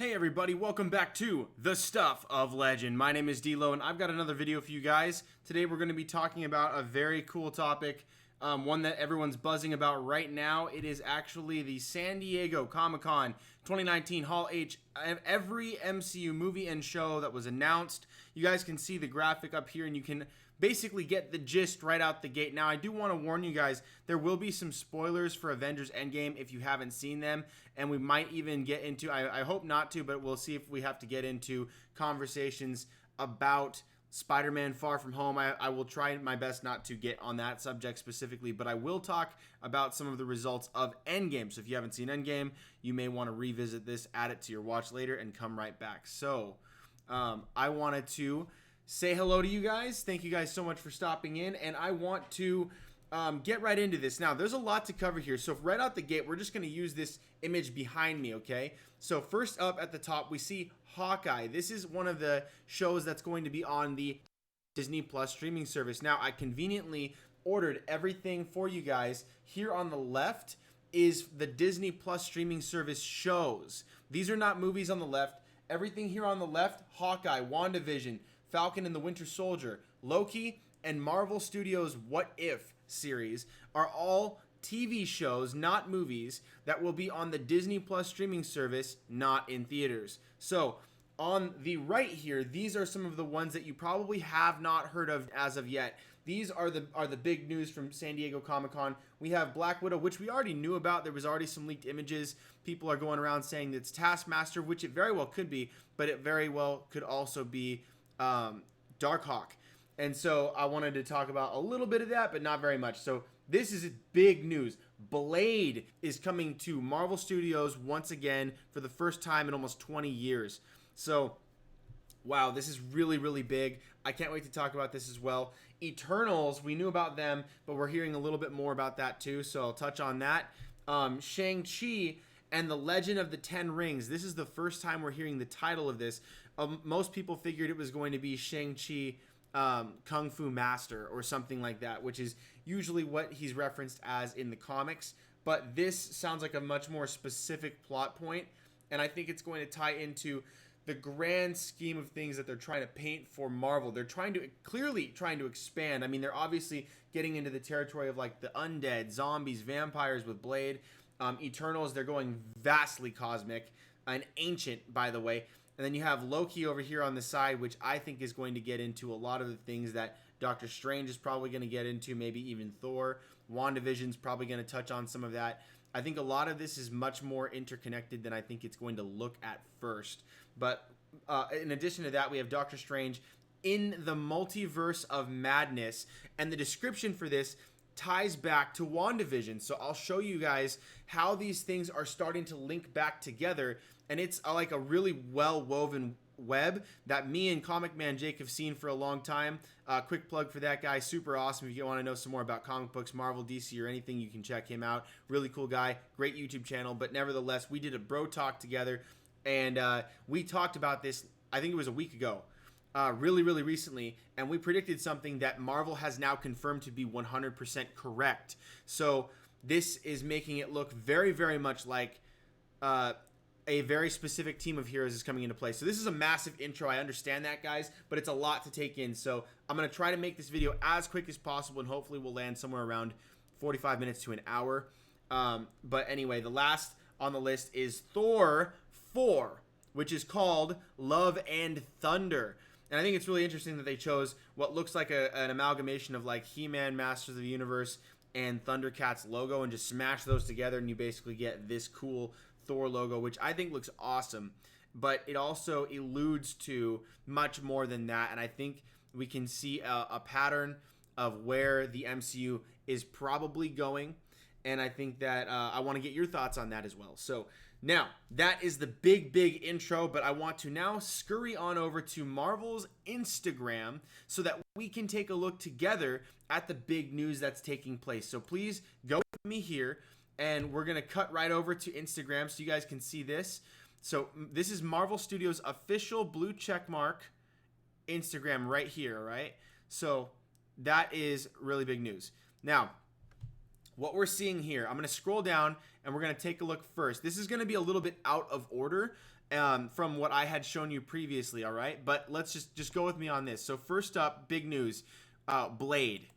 Hey everybody, welcome back to The Stuff of Legend. My name is D-Lo and I've got another video for you guys. Today we're going to be talking about a very cool topic, one that everyone's buzzing about right now. It is actually the San Diego Comic-Con 2019 Hall H. Every MCU movie and show that was announced. You guys can see the graphic up here and you can basically get the gist right out the gate. Now, I do want to warn you guys, there will be some spoilers for Avengers Endgame if you haven't seen them, and we might even get into, I hope not to, but we'll see if we have to get into conversations about Spider-Man Far From Home. I will try my best not to get on that subject specifically, but I will talk about some of the results of Endgame. So if you haven't seen Endgame, you may want to revisit this, add it to your watch later, and come right back. So I wanted to say hello to you guys. Thank you guys so much for stopping in, and I want to get right into this. Now, there's a lot to cover here, so right out the gate, we're just going to use this image behind me, okay? So first up at the top, we see Hawkeye. This is one of the shows that's going to be on the Disney Plus streaming service. Now, I conveniently ordered everything for you guys. Here on the left is the Disney Plus streaming service shows. These are not movies on the left. Everything here on the left, Hawkeye, WandaVision, Falcon and the Winter Soldier, Loki, and Marvel Studios' What If series are all TV shows, not movies, that will be on the Disney Plus streaming service, not in theaters. So on the right here, these are some of the ones that you probably have not heard of as of yet. These are the big news from San Diego Comic-Con. We have Black Widow, which we already knew about. There was already some leaked images. People are going around saying it's Taskmaster, which it very well could be, but it very well could also be Darkhawk. And so I wanted to talk about a little bit of that, but not very much. So this is big news. Blade is coming to Marvel Studios once again for the first time in almost 20 years. So, wow, this is really, really big. I can't wait to talk about this as well. Eternals, we knew about them, but we're hearing a little bit more about that too, so I'll touch on that. Shang-Chi and the Legend of the Ten Rings. This is the first time we're hearing the title of this. Most people figured it was going to be Shang-Chi Kung Fu Master or something like that, which is usually what he's referenced as in the comics. But this sounds like a much more specific plot point, and I think it's going to tie into the grand scheme of things that they're trying to paint for Marvel. They're clearly trying to expand. I mean, they're obviously getting into the territory of like the undead, zombies, vampires with Blade. Eternals, they're going vastly cosmic and ancient, by the way. And then you have Loki over here on the side, which I think is going to get into a lot of the things that Doctor Strange is probably going to get into, maybe even Thor. WandaVision's probably going to touch on some of that. I think a lot of this is much more interconnected than I think it's going to look at first. But in addition to that, we have Doctor Strange in the Multiverse of Madness. And the description for this ties back to WandaVision. So I'll show you guys how these things are starting to link back together. And it's like a really well-woven web that me and Comic Man Jake have seen for a long time. Quick plug for that guy. Super awesome. If you want to know some more about comic books, Marvel, DC, or anything, you can check him out. Really cool guy. Great YouTube channel. But nevertheless, we did a bro talk together. And we talked about this, I think it was a week ago. Really, really recently, and we predicted something that Marvel has now confirmed to be 100% correct. So this is making it look very, very much like a very specific team of heroes is coming into play. So this is a massive intro. I understand that, guys, but it's a lot to take in. So I'm going to try to make this video as quick as possible, and hopefully we'll land somewhere around 45 minutes to an hour. But anyway, the last on the list is Thor 4, which is called Love and Thunder. And I think it's really interesting that they chose what looks like an amalgamation of like He-Man, Masters of the Universe, and Thundercats logo and just smash those together, and you basically get this cool Thor logo, which I think looks awesome. But it also alludes to much more than that, and I think we can see a pattern of where the MCU is probably going, and I think that I want to get your thoughts on that as well. So now, that is the big intro, but I want to now scurry on over to Marvel's Instagram so that we can take a look together at the big news that's taking place. So please go with me here, and we're going to cut right over to Instagram so you guys can see this. So this is Marvel Studios' official blue check mark Instagram right here, right? So that is really big news. Now, what we're seeing here, I'm going to scroll down and we're going to take a look first. This is going to be a little bit out of order from what I had shown you previously, all right? But let's just go with me on this. So first up, big news, Blade.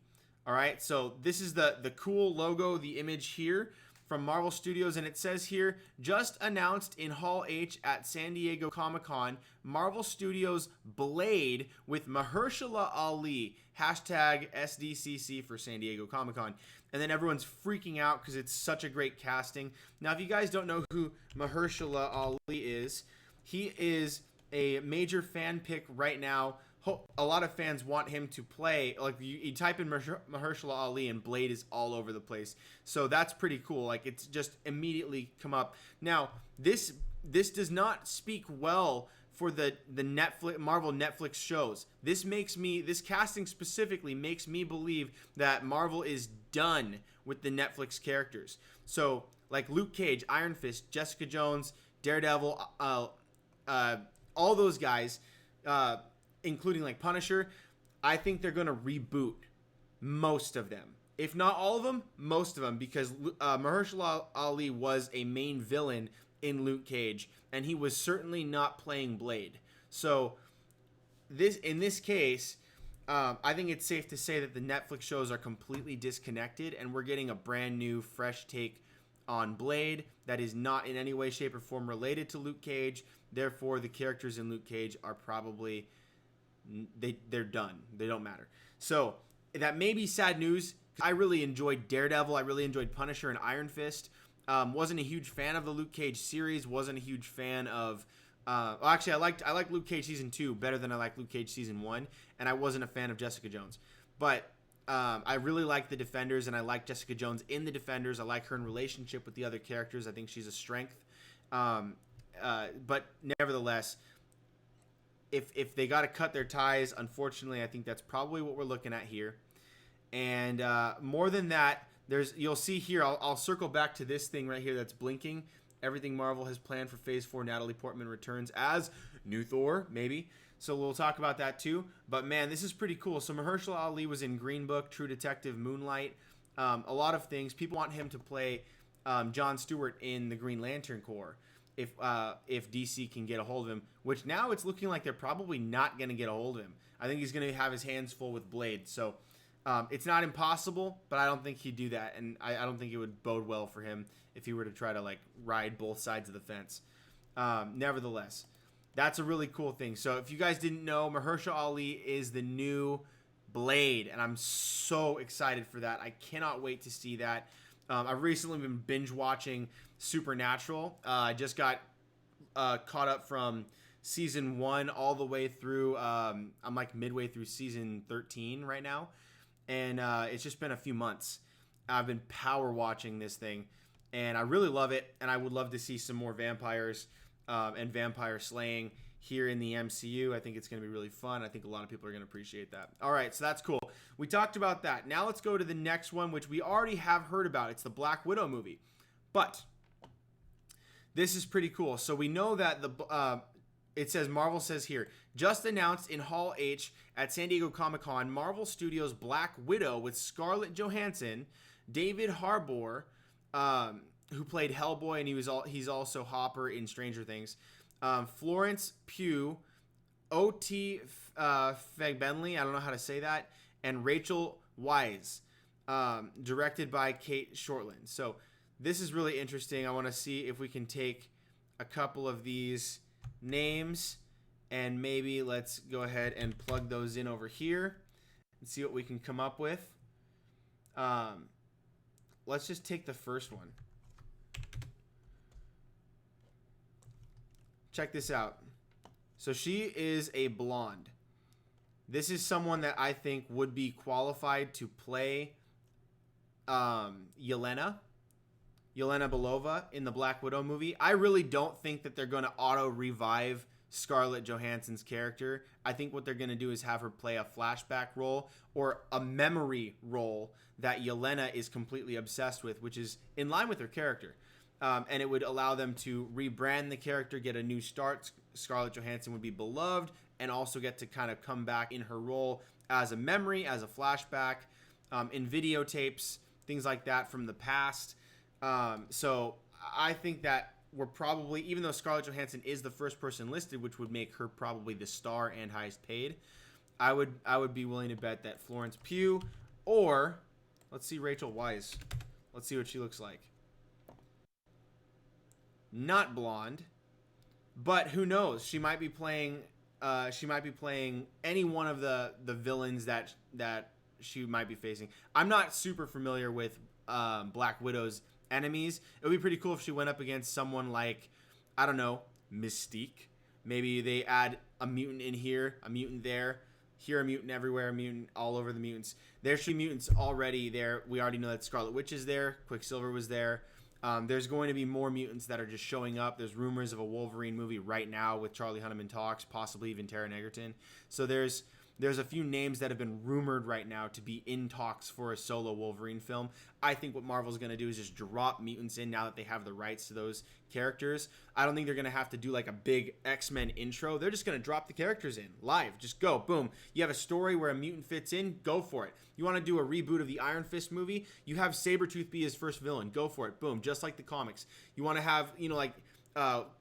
All right, so this is the cool logo, the image here from Marvel Studios, and it says here, just announced in Hall H at San Diego Comic-Con, Marvel Studios Blade with Mahershala Ali, hashtag SDCC for San Diego Comic-Con. And then everyone's freaking out because it's such a great casting. Now, if you guys don't know who Mahershala Ali is, he is a major fan pick right now. A lot of fans want him to play. Like, you type in Mahershala Ali and Blade is all over the place. So that's pretty cool. Like, it's just immediately come up. Now, this does not speak well for the Marvel Netflix shows. This casting specifically makes me believe that Marvel is done with the Netflix characters. So like Luke Cage, Iron Fist, Jessica Jones, Daredevil, all those guys, including like Punisher, I think they're going to reboot most of them. If not all of them, most of them, because Mahershala Ali was a main villain in Luke Cage, and he was certainly not playing Blade. So in this case, I think it's safe to say that the Netflix shows are completely disconnected, and we're getting a brand new, fresh take on Blade that is not in any way, shape, or form related to Luke Cage. Therefore, the characters in Luke Cage are probably they're done. They don't matter. So that may be sad news. I really enjoyed Daredevil. I really enjoyed Punisher and Iron Fist. Wasn't a huge fan of the Luke Cage series. Wasn't a huge fan of. Actually, I liked Luke Cage season 2 better than I liked Luke Cage season 1, and I wasn't a fan of Jessica Jones. But I really like the Defenders, and I like Jessica Jones in the Defenders. I like her in relationship with the other characters. I think she's a strength. But nevertheless, if they got to cut their ties, unfortunately, I think that's probably what we're looking at here. And more than that, you'll see here, I'll circle back to this thing right here that's blinking. Everything Marvel has planned for Phase 4. Natalie Portman returns as new Thor, maybe. So we'll talk about that too. But man, this is pretty cool. So Mahershala Ali was in Green Book, True Detective, Moonlight. A lot of things. People want him to play Jon Stewart in the Green Lantern Corps if DC can get a hold of him, which now it's looking like they're probably not going to get a hold of him. I think he's going to have his hands full with Blade. So it's not impossible, but I don't think he'd do that, and I don't think it would bode well for him if he were to try to like ride both sides of the fence. Nevertheless, that's a really cool thing. So if you guys didn't know, Mahershala Ali is the new Blade, and I'm so excited for that. I cannot wait to see that. I've recently been binge watching Supernatural. I just got caught up from season 1 all the way through. I'm like midway through season 13 right now. And it's just been a few months. I've been power watching this thing, and I really love it. And I would love to see some more vampires and vampire slaying here in the MCU. I think it's going to be really fun. I think a lot of people are going to appreciate that. All right, so that's cool. We talked about that. Now let's go to the next one, which we already have heard about. It's the Black Widow movie. But this is pretty cool. So we know that it says, Marvel says here, just announced in Hall H at San Diego Comic-Con, Marvel Studios' Black Widow with Scarlett Johansson, David Harbour, who played Hellboy, and he's also Hopper in Stranger Things, Florence Pugh, O.T. Fagbenley, I don't know how to say that, and Rachel Weisz, directed by Kate Shortland. So this is really interesting. I want to see if we can take a couple of these names, and maybe let's go ahead and plug those in over here and see what we can come up with. Let's just take the first one. Check this out. So she is a blonde. This is someone that I think would be qualified to play Yelena Belova in the Black Widow movie. I really don't think that they're going to auto-revive Scarlett Johansson's character. I think what they're going to do is have her play a flashback role or a memory role that Yelena is completely obsessed with, which is in line with her character. And it would allow them to rebrand the character, get a new start. Scarlett Johansson would be beloved and also get to kind of come back in her role as a memory, as a flashback, in videotapes, things like that from the past. So I think that we're probably, even though Scarlett Johansson is the first person listed, which would make her probably the star and highest paid, I would be willing to bet that Florence Pugh, or let's see Rachel Weisz. Let's see what she looks like. Not blonde, but who knows? She might be playing. She might be playing any one of the villains that she might be facing. I'm not super familiar with Black Widow's enemies. It would be pretty cool if she went up against someone like, I don't know, Mystique. Maybe they add a mutant in here, a mutant there, here a mutant everywhere, a mutant all over the mutants. There should be mutants already there. We already know that Scarlet Witch is there. Quicksilver was there. There's going to be more mutants that are just showing up. There's rumors of a Wolverine movie right now with Charlie Hunnam in talks, possibly even Taron Egerton. So there's a few names that have been rumored right now to be in talks for a solo Wolverine film. I think what Marvel's going to do is just drop mutants in now that they have the rights to those characters. I don't think they're going to have to do like a big X-Men intro. They're just going to drop the characters in live. Just go, boom. You have a story where a mutant fits in, go for it. You want to do a reboot of the Iron Fist movie? You have Sabretooth be his first villain. Go for it. Boom. Just like the comics. You want to have,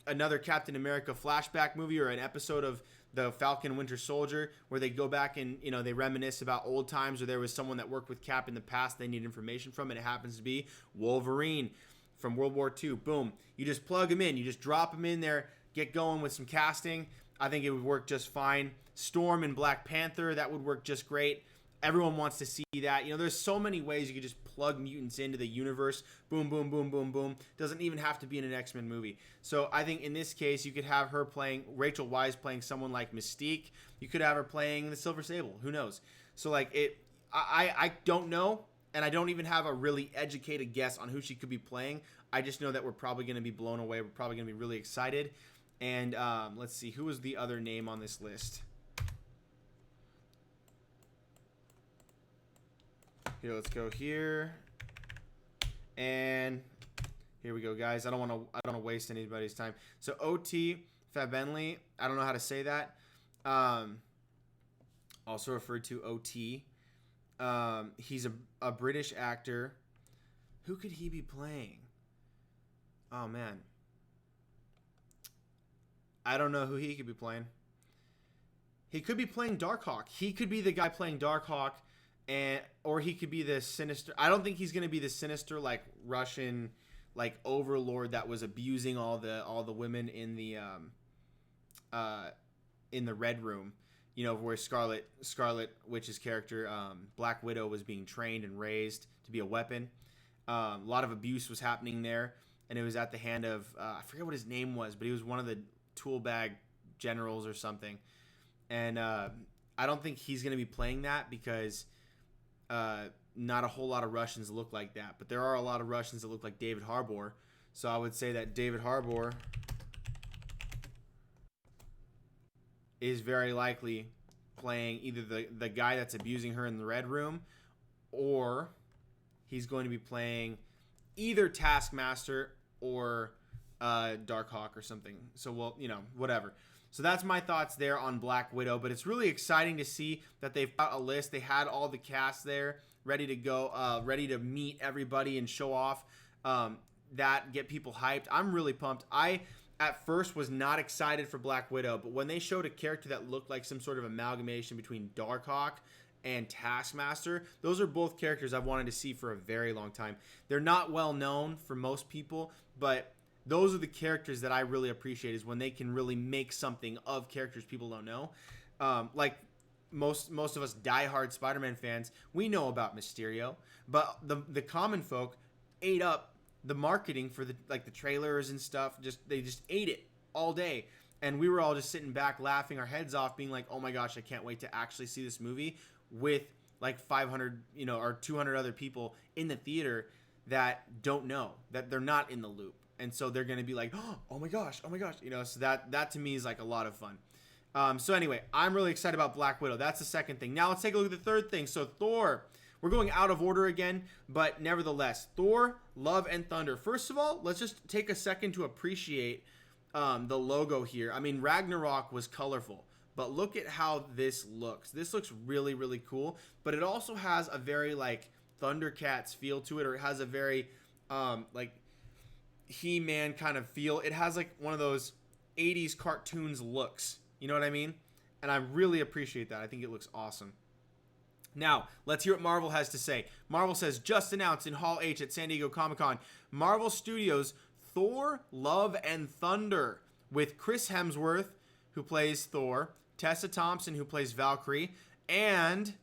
another Captain America flashback movie or an episode of the Falcon Winter Soldier where they go back and, they reminisce about old times where there was someone that worked with Cap in the past they need information from, and it happens to be Wolverine from World War II. Boom. You just plug him in. You just drop him in there, get going with some casting. I think it would work just fine. Storm and Black Panther, that would work just great. Everyone wants to see that. There's so many ways you could just plug mutants into the universe. Boom, boom, boom, boom, boom. Doesn't even have to be in an X-Men movie. So I think in this case, you could have her playing, Rachel Weisz playing someone like Mystique. You could have her playing the Silver Sable. Who knows? So I don't know, and I don't even have a really educated guess on who she could be playing. I just know that we're probably going to be blown away. We're probably going to be really excited. And let's see, who was the other name on this list? Here, let's go here, and here we go, guys. I don't want to waste anybody's time. So O.T. Fabenley, I don't know how to say that. Also referred to O.T. He's a British actor. Who could he be playing? Oh man, I don't know who he could be playing. He could be playing Darkhawk. He could be the guy playing Darkhawk. Or he could be the sinister. I don't think he's gonna be the sinister Russian overlord that was abusing all the women in the Red Room. Where Scarlet Witch's character, Black Widow, was being trained and raised to be a weapon. A lot of abuse was happening there, and it was at the hand of I forget what his name was, but he was one of the tool bag generals or something. And I don't think he's gonna be playing that because. Not a whole lot of Russians look like that, but there are a lot of Russians that look like David Harbour. So I would say that David Harbour is very likely playing either the guy that's abusing her in the Red Room, or he's going to be playing either Taskmaster or Darkhawk or something. So whatever. So that's my thoughts there on Black Widow. But it's really exciting to see that they've got a list. They had all the cast there ready to go, ready to meet everybody and show off get people hyped. I'm really pumped. I, at first, was not excited for Black Widow. But when they showed a character that looked like some sort of amalgamation between Darkhawk and Taskmaster, those are both characters I've wanted to see for a very long time. They're not well known for most people, but those are the characters that I really appreciate, is when they can really make something of characters people don't know. Like most of us diehard Spider-Man fans, we know about Mysterio, but the common folk ate up the marketing for the trailers and stuff. They just ate it all day, and we were all just sitting back laughing our heads off, being like, "Oh my gosh, I can't wait to actually see this movie with 500 or 200 other people in the theater that don't know, that they're not in the loop." And so they're going to be like, oh my gosh, so that to me is a lot of fun. So anyway, I'm really excited about Black Widow. That's the second thing. Now let's take a look at the third thing. So Thor, we're going out of order again, but nevertheless, Thor, Love and Thunder. First of all, let's just take a second to appreciate the logo here. I mean, Ragnarok was colorful, but look at how this looks. This looks really, really cool, but it also has a very Thundercats feel to it, or it has a very He-Man kind of feel. It has like one of those 80s cartoons looks. You know what I mean? And I really appreciate that. I think it looks awesome. Now, let's hear what Marvel has to say. Marvel says, just announced in Hall H at San Diego Comic-Con, Marvel Studios' Thor, Love, and Thunder, with Chris Hemsworth, who plays Thor, Tessa Thompson, who plays Valkyrie, and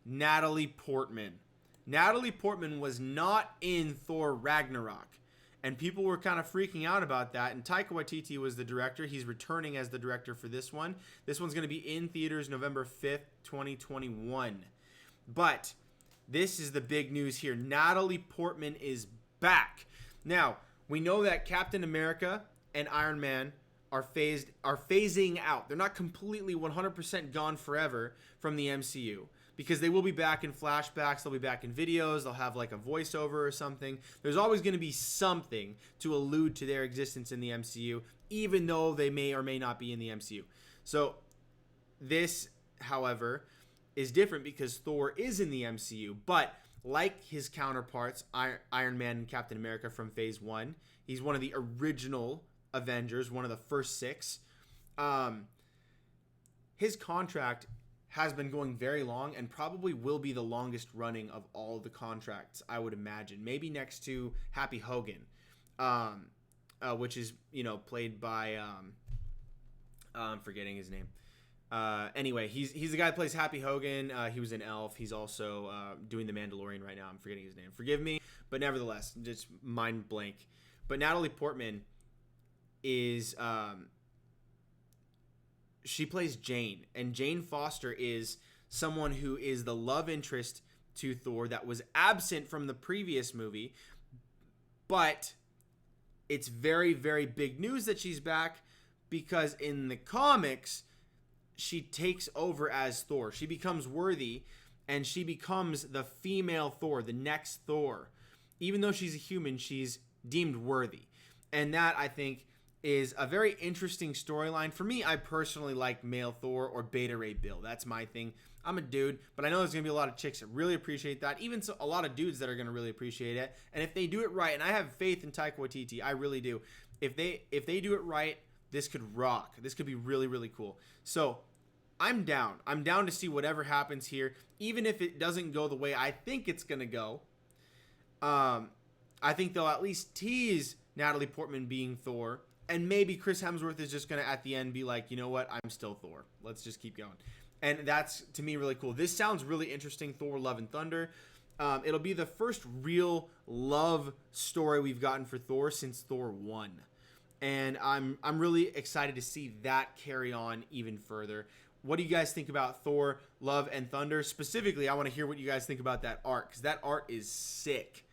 Natalie Portman. Natalie Portman was not in Thor Ragnarok, and people were kind of freaking out about that, and Taika Waititi was the director. He's returning as the director for this one. This one's going to be in theaters November 5th, 2021. But this is the big news here. Natalie Portman is back. Now, we know that Captain America and Iron Man are phasing out. They're not completely 100% gone forever from the MCU, because they will be back in flashbacks, they'll be back in videos, they'll have like a voiceover or something. There's always going to be something to allude to their existence in the MCU, even though they may or may not be in the MCU. So this, however, is different because Thor is in the MCU, but like his counterparts, Iron Man and Captain America from Phase 1, he's one of the original Avengers, one of the first 6. His contract has been going very long and probably will be the longest running of all of the contracts, I would imagine. Maybe next to Happy Hogan, which is, played by, I'm forgetting his name. Anyway, he's the guy that plays Happy Hogan. He was in Elf. He's also doing The Mandalorian right now. I'm forgetting his name. Forgive me, but nevertheless, just mind blank. But Natalie Portman is she plays Jane, and Jane Foster is someone who is the love interest to Thor that was absent from the previous movie, but it's very, very big news that she's back, because in the comics she takes over as Thor. She becomes worthy, and she becomes the female Thor, the next Thor. Even though she's a human, she's deemed worthy, and that, I think, is a very interesting storyline. For me, I personally like male Thor or Beta Ray Bill. That's my thing. I'm a dude, but I know there's going to be a lot of chicks that really appreciate that. Even a lot of dudes that are going to really appreciate it. And if they do it right, and I have faith in Taika Waititi, I really do. If they do it right, this could rock. This could be really, really cool. So I'm down. I'm down to see whatever happens here. Even if it doesn't go the way I think it's going to go, I think they'll at least tease Natalie Portman being Thor. And maybe Chris Hemsworth is just going to, at the end, be like, you know what? I'm still Thor. Let's just keep going. And that's, to me, really cool. This sounds really interesting, Thor, Love, and Thunder. It'll be the first real love story we've gotten for Thor since Thor 1. And I'm really excited to see that carry on even further. What do you guys think about Thor, Love, and Thunder? Specifically, I want to hear what you guys think about that art, because that art is sick.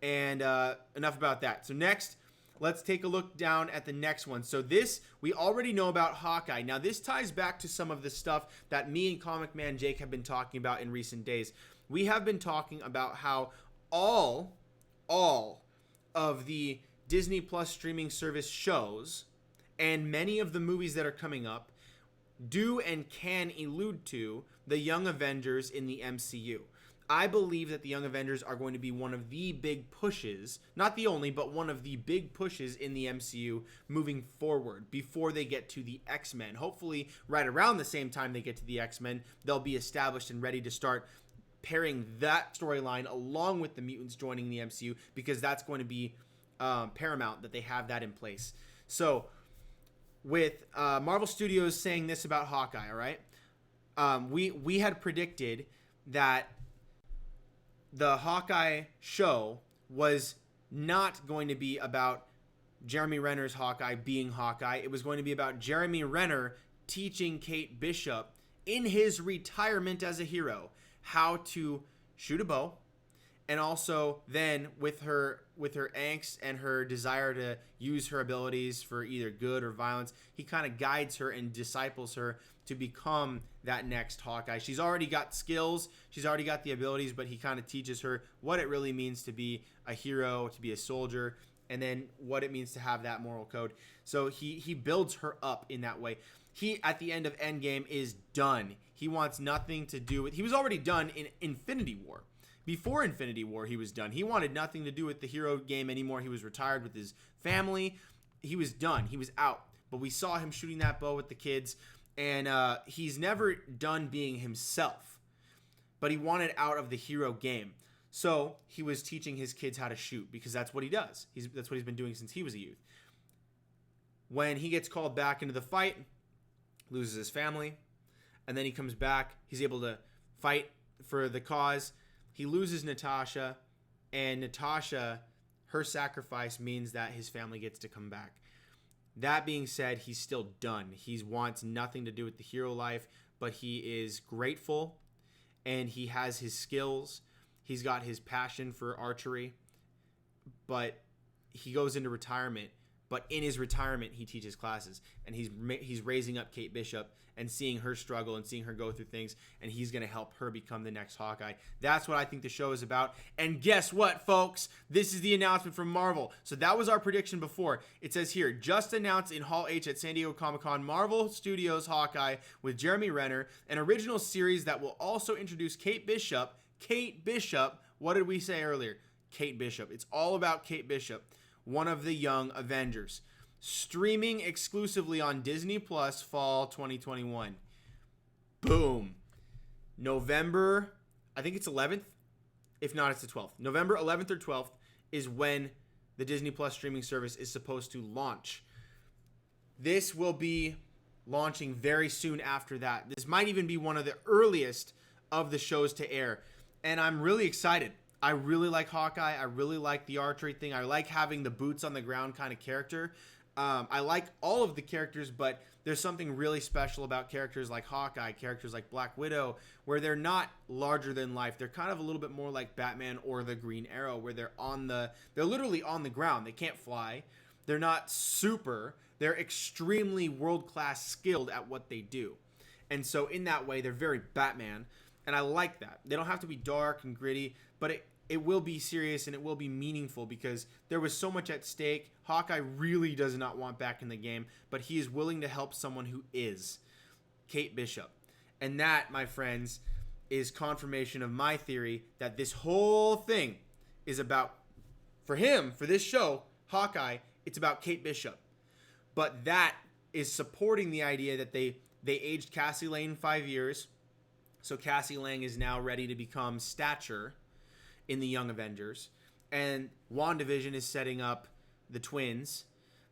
And enough about that. So next, let's take a look down at the next one. So this, we already know about Hawkeye. Now, this ties back to some of the stuff that me and Comic Man Jake have been talking about in recent days. We have been talking about how all of the Disney Plus streaming service shows and many of the movies that are coming up do and can allude to the Young Avengers in the MCU. I believe that the Young Avengers are going to be one of the big pushes, not the only, but one of the big pushes in the MCU moving forward before they get to the X-Men. Hopefully, right around the same time they get to the X-Men, they'll be established and ready to start pairing that storyline along with the mutants joining the MCU, because that's going to be paramount that they have that in place. So, with Marvel Studios saying this about Hawkeye, all right, we had predicted that the Hawkeye show was not going to be about Jeremy Renner's Hawkeye being Hawkeye. It was going to be about Jeremy Renner teaching Kate Bishop in his retirement as a hero how to shoot a bow, and also then with her angst and her desire to use her abilities for either good or violence, he kind of guides her and disciples her to become that next Hawkeye. She's already got skills, she's already got the abilities, but he kind of teaches her what it really means to be a hero, to be a soldier, and then what it means to have that moral code. So he builds her up in that way. He, at the end of Endgame, is done. He wants nothing to do with... He was already done in Infinity War. Before Infinity War, he was done. He wanted nothing to do with the hero game anymore. He was retired with his family. He was done. He was out. But we saw him shooting that bow with the kids, and he's never done being himself. But he wanted out of the hero game. So he was teaching his kids how to shoot because that's what he does. That's what he's been doing since he was a youth. When he gets called back into the fight, loses his family, and then he comes back. He's able to fight for the cause. He loses Natasha, and Natasha, her sacrifice means that his family gets to come back. That being said, he's still done. He wants nothing to do with the hero life, but he is grateful, and he has his skills. He's got his passion for archery, but he goes into retirement. But in his retirement, he teaches classes, and he's raising up Kate Bishop and seeing her struggle and seeing her go through things, and he's going to help her become the next Hawkeye. That's what I think the show is about. And guess what, folks? This is the announcement from Marvel. So that was our prediction before. It says here, just announced in Hall H at San Diego Comic-Con, Marvel Studios Hawkeye with Jeremy Renner, an original series that will also introduce Kate Bishop. Kate Bishop, what did we say earlier? Kate Bishop. It's all about Kate Bishop, one of the Young Avengers. Streaming exclusively on Disney Plus fall 2021. Boom. November, I think it's 11th. If not, it's the 12th. November 11th or 12th is when the Disney Plus streaming service is supposed to launch. This will be launching very soon after that. This might even be one of the earliest of the shows to air. And I'm really excited. I really like Hawkeye. I really like the archery thing. I like having the boots on the ground kind of character. I like all of the characters, but there's something really special about characters like Hawkeye, characters like Black Widow, where they're not larger than life. They're kind of a little bit more like Batman or the Green Arrow, where they're literally on the ground. They can't fly. They're not super. They're extremely world-class skilled at what they do. And so in that way, they're very Batman. And I like that. They don't have to be dark and gritty, but it will be serious and it will be meaningful because there was so much at stake. Hawkeye really does not want back in the game, but he is willing to help someone who is. Kate Bishop. And that, my friends, is confirmation of my theory that this whole thing is about, for him, for this show, Hawkeye, it's about Kate Bishop. But that is supporting the idea that they aged Cassie Lang 5 years. So Cassie Lang is now ready to become Stature in the Young Avengers. And WandaVision is setting up the twins.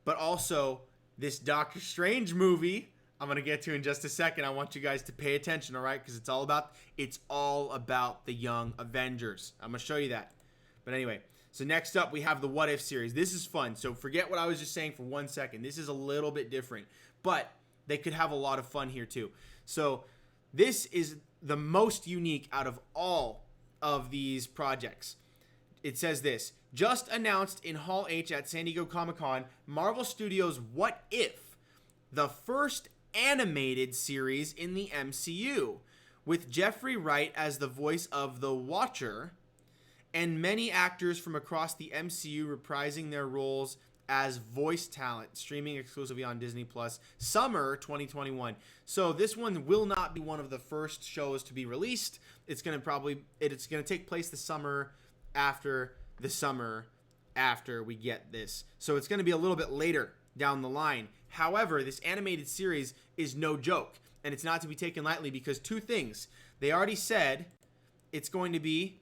But also, this Doctor Strange movie, I'm going to get to in just a second. I want you guys to pay attention, all right? Because it's all about the Young Avengers. I'm going to show you that. But anyway, so next up, we have the What If series. This is fun. So forget what I was just saying for 1 second. This is a little bit different. But they could have a lot of fun here, too. So this is the most unique out of all of these projects. It says this: just announced in Hall H at San Diego Comic-Con, Marvel Studios' What If, the first animated series in the MCU, with Jeffrey Wright as the voice of the Watcher, and many actors from across the MCU reprising their roles as voice talent, streaming exclusively on Disney Plus, summer 2021. So this one will not be one of the first shows to be released. It's going to take place the summer after we get this. So it's going to be a little bit later down the line. However, this animated series is no joke, and it's not to be taken lightly because two things. They already said it's going to be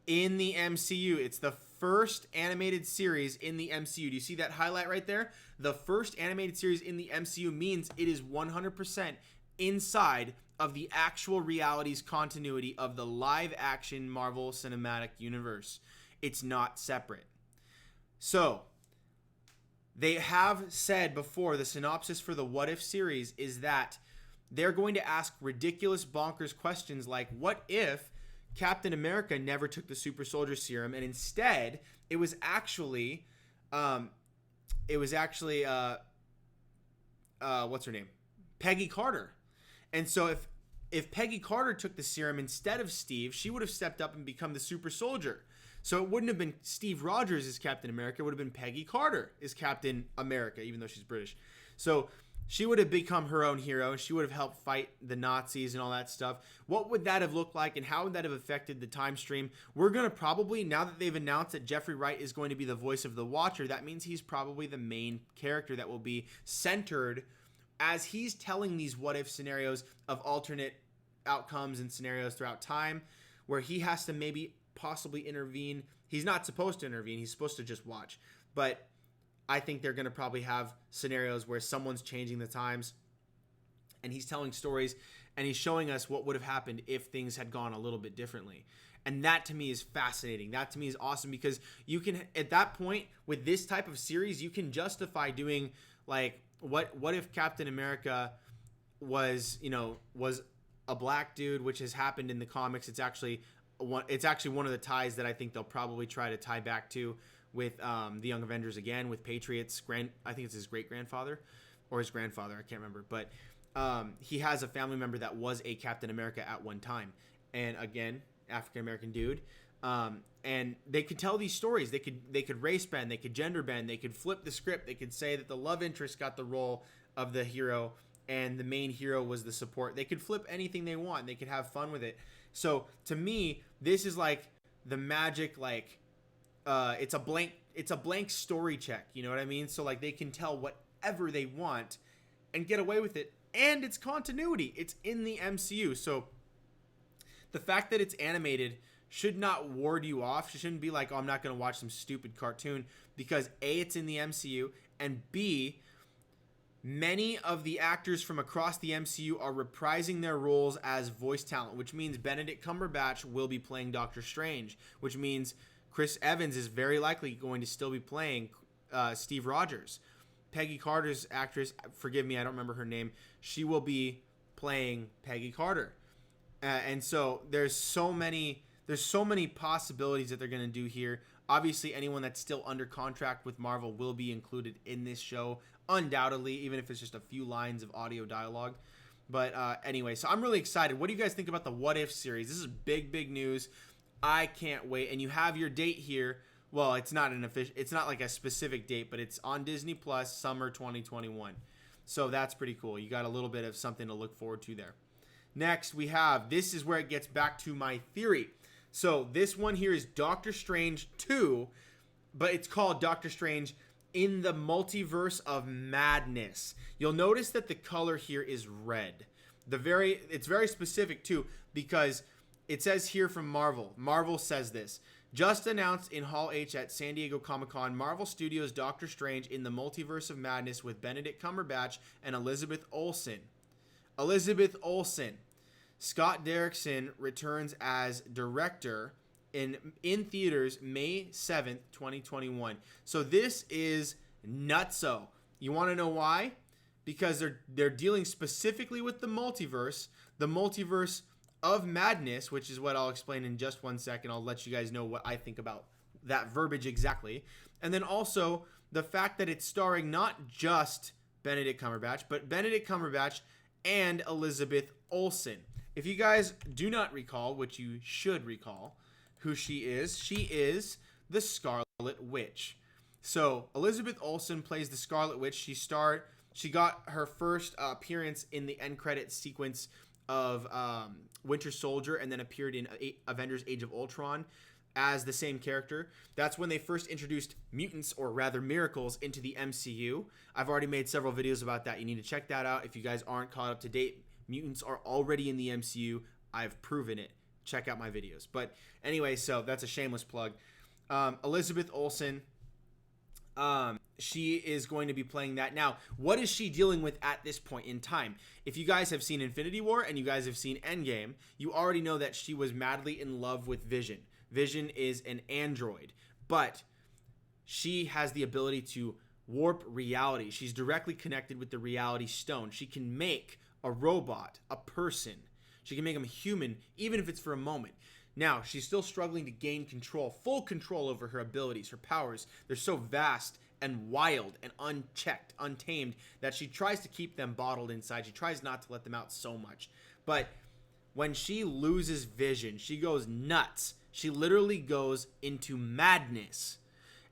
in the MCU. It's the first animated series in the MCU. Do you see that highlight right there? The first animated series in the MCU means it is 100% inside of the actual realities continuity of the live action Marvel Cinematic Universe. It's not separate. So, they have said before, the synopsis for the What If series is that they're going to ask ridiculous bonkers questions like, what if Captain America never took the super soldier serum, and instead it was actually what's her name? Peggy Carter. And so if Peggy Carter took the serum instead of Steve, she would have stepped up and become the super soldier. So it wouldn't have been Steve Rogers as Captain America, it would have been Peggy Carter as Captain America, even though she's British. So she would have become her own hero. She would have helped fight the Nazis and all that stuff. What would that have looked like, and how would that have affected the time stream? We're going to probably, now that they've announced that Jeffrey Wright is going to be the voice of the Watcher, that means he's probably the main character that will be centered as he's telling these what-if scenarios of alternate outcomes and scenarios throughout time, where he has to maybe possibly intervene. He's not supposed to intervene. He's supposed to just watch. But I think they're going to probably have scenarios where someone's changing the times and he's telling stories and he's showing us what would have happened if things had gone a little bit differently. And that to me is fascinating. That to me is awesome, because you can, at that point with this type of series, you can justify doing like, what if Captain America was a black dude, which has happened in the comics. It's actually one of the ties that I think they'll probably try to tie back to with the Young Avengers again, with Patriot's I think it's his great-grandfather or his grandfather, I can't remember, but he has a family member that was a Captain America at one time, and again, African-American dude. And they could tell these stories. They could race bend, they could gender bend, they could flip the script, they could say that the love interest got the role of the hero and the main hero was the support. They could flip anything they want. They could have fun with it. So to me, this is like the magic, like it's a blank story check. You know what I mean? So like they can tell whatever they want and get away with it. And it's continuity. It's in the MCU. So the fact that it's animated should not ward you off. It shouldn't be like, oh, I'm not going to watch some stupid cartoon, because A, it's in the MCU, and B, many of the actors from across the MCU are reprising their roles as voice talent, which means Benedict Cumberbatch will be playing Doctor Strange, which means Chris Evans is very likely going to still be playing Steve Rogers. Peggy Carter's actress, forgive me, I don't remember her name, she will be playing Peggy Carter. And so there's so many possibilities that they're going to do here. Obviously, anyone that's still under contract with Marvel will be included in this show, undoubtedly, even if it's just a few lines of audio dialogue. But anyway, so I'm really excited. What do you guys think about the What If series? This is big news. I can't wait. And you have your date here. Well, it's not like a specific date, but it's on Disney Plus, summer 2021. So that's pretty cool. You got a little bit of something to look forward to there. Next, this is where it gets back to my theory. So this one here is Doctor Strange 2, but it's called Doctor Strange in the Multiverse of Madness. You'll notice that the color here is red. It's very specific too, because it says here from Marvel. Marvel says this. Just announced in Hall H at San Diego Comic-Con, Marvel Studios' Doctor Strange in the Multiverse of Madness with Benedict Cumberbatch and Elizabeth Olsen. Scott Derrickson returns as director in theaters May 7th, 2021. So this is nutso. You want to know why? Because they're dealing specifically with the multiverse of madness, which is what I'll explain in just 1 second. I'll let you guys know what I think about that verbiage exactly. And then also the fact that it's starring not just Benedict Cumberbatch, but Benedict Cumberbatch and Elizabeth Olsen. If you guys do not recall, which you should recall, who she is the Scarlet Witch. So Elizabeth Olsen plays the Scarlet Witch. She got her first appearance in the end credits sequence of Winter Soldier, and then appeared in Avengers Age of Ultron as the same character. That's when they first introduced mutants, or rather miracles, into the MCU. I've already made several videos about that. You need to check that out if you guys aren't caught up to date. Mutants are already in the MCU. I've proven it. Check out my videos. But anyway, so that's a shameless plug. Elizabeth Olsen, she is going to be playing that. Now, what is she dealing with at this point in time? If you guys have seen Infinity War and you guys have seen Endgame, you already know that she was madly in love with Vision. Vision is an android, but she has the ability to warp reality. She's directly connected with the Reality Stone. She can make a robot, a person. She can make them human, even if it's for a moment. Now, she's still struggling to gain control, full control over her abilities, her powers. They're so vast and wild and unchecked, untamed, that she tries to keep them bottled inside. She tries not to let them out so much. But when she loses Vision, she goes nuts. She literally goes into madness.